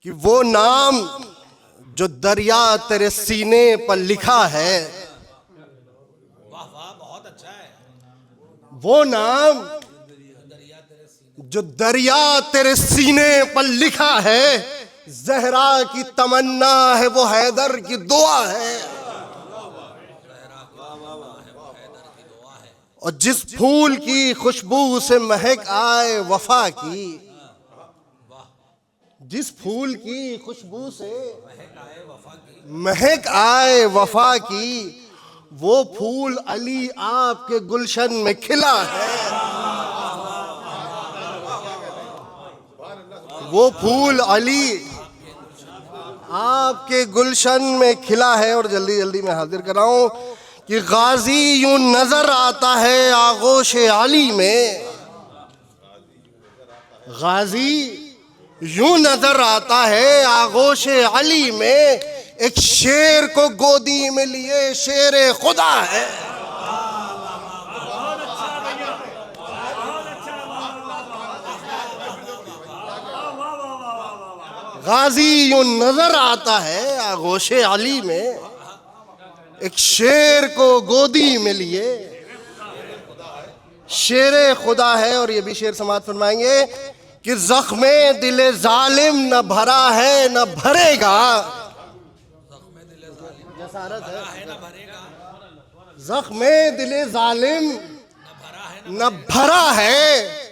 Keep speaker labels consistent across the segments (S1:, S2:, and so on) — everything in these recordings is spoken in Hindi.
S1: कि वो नाम जो दरिया तेरे सीने पर लिखा है,
S2: वाह वाह, बहुत अच्छा है।
S1: वो नाम जो दरिया तेरे सीने पर लिखा है, जहरा की तमन्ना है, वो हैदर की दुआ है। और जिस फूल की खुशबू से महक आए वफा की, जिस फूल की खुशबू से महक आए वफा की, वो फूल अली आपके गुलशन में खिला है। वो फूल अली आपके गुलशन में खिला है। और जल्दी जल्दी मैं हाजिर कराऊं कि गाजी यूं नजर आता है आगोश अली में, गाजी यूं नजर आता है आगोश अली में, एक शेर को गोदी में लिए शेर खुदा है। गाजी यूं नजर आता है आगोश अली में, एक शेर को गोदी में लिए शेर खुदा है। और ये भी शेर समाप्त फरमाएंगे कि जख्मे दिले जालिम न भरा है न भरेगा, जसारत है, जख्मे दिले जालिम न भरा है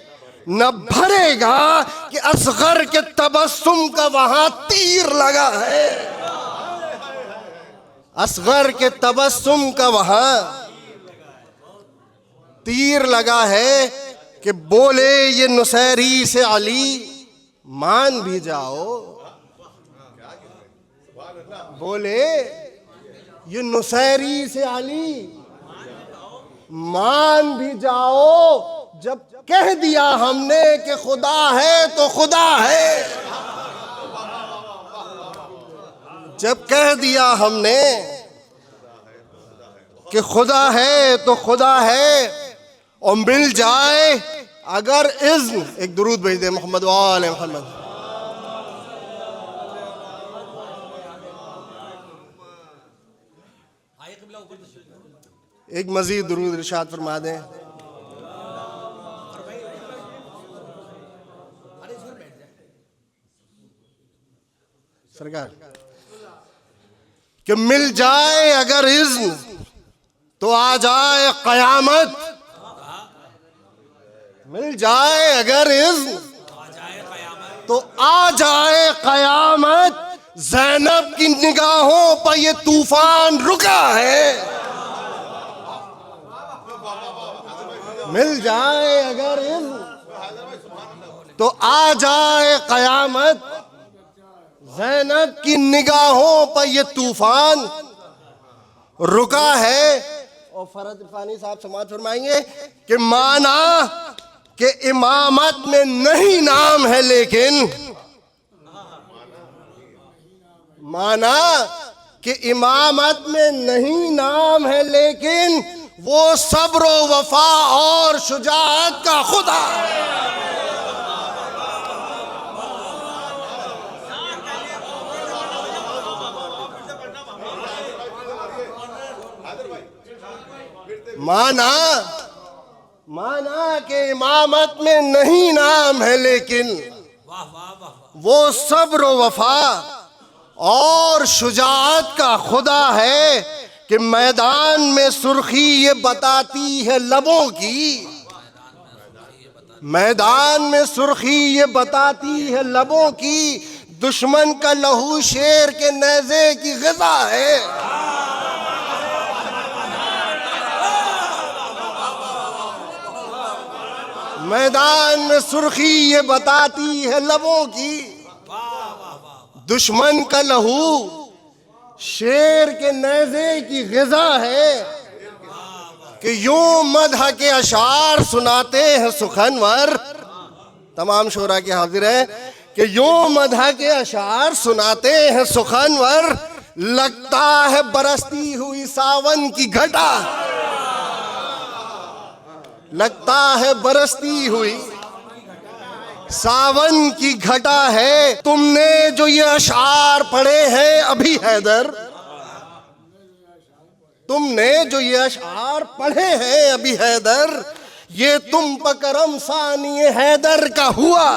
S1: न भरेगा, कि असगर के तबस्सुम का वहां तीर लगा है, असगर के तबस्सुम का वहां तीर लगा है। कि बोले ये नुसैरी से अली मान भी जाओ, बोले ये नुसैरी से अली मान भी जाओ, जब कह दिया हमने कि खुदा है तो खुदा है, जब कह दिया हमने कि खुदा है तो खुदा है। और मिल जाए अगर इज़्न, एक दुरूद भेज दे मोहम्मद वाले मोहम्मद। एक मजीद दुरूद इरशाद फरमा दें। सरकार कि मिल जाए अगर इज़्न तो आ जाए कयामत, मिल जाए अगर इज़्न तो आ जाए कयामत, ज़ैनब की निगाहों पर ये तूफान रुका है। मिल जाए अगर इज़्न तो आ जाए कयामत, ज़ैनब की निगाहों पर ये तूफान रुका है। और फरहत इरफानी साहब समाज फरमाएंगे कि माना कि इमामत में नहीं नाम है, लेकिन माना कि इमामत में नहीं नाम है, लेकिन वो सब्र वफा और शुजाअत का खुदा है। माना माना कि इमामत में नहीं नाम है, लेकिन वो सब्र वफा और शुजाअत का खुदा है। कि मैदान में सुर्खी ये बताती है लबों की, मैदान में सुर्खी ये बताती है लबों की, दुश्मन का लहू शेर के नेज़े की ग़िज़ा है। मैदान में सुर्खी ये बताती है लबों की, दुश्मन का लहू शेर के नेज़े की ग़िज़ा है। कि यूं मदह के अशार सुनाते हैं सुखनवर, तमाम शोरा के हाजिर हैं, कि यूं मदह के अशार सुनाते हैं सुखनवर, लगता है बरसती हुई सावन की घटा, लगता है बरसती हुई सावन की घटा है। तुमने जो ये अशार पढ़े हैं अभी हैदर, तुमने जो ये अशार पढ़े हैं अभी हैदर, ये तुम पर करम सानी हैदर का हुआ।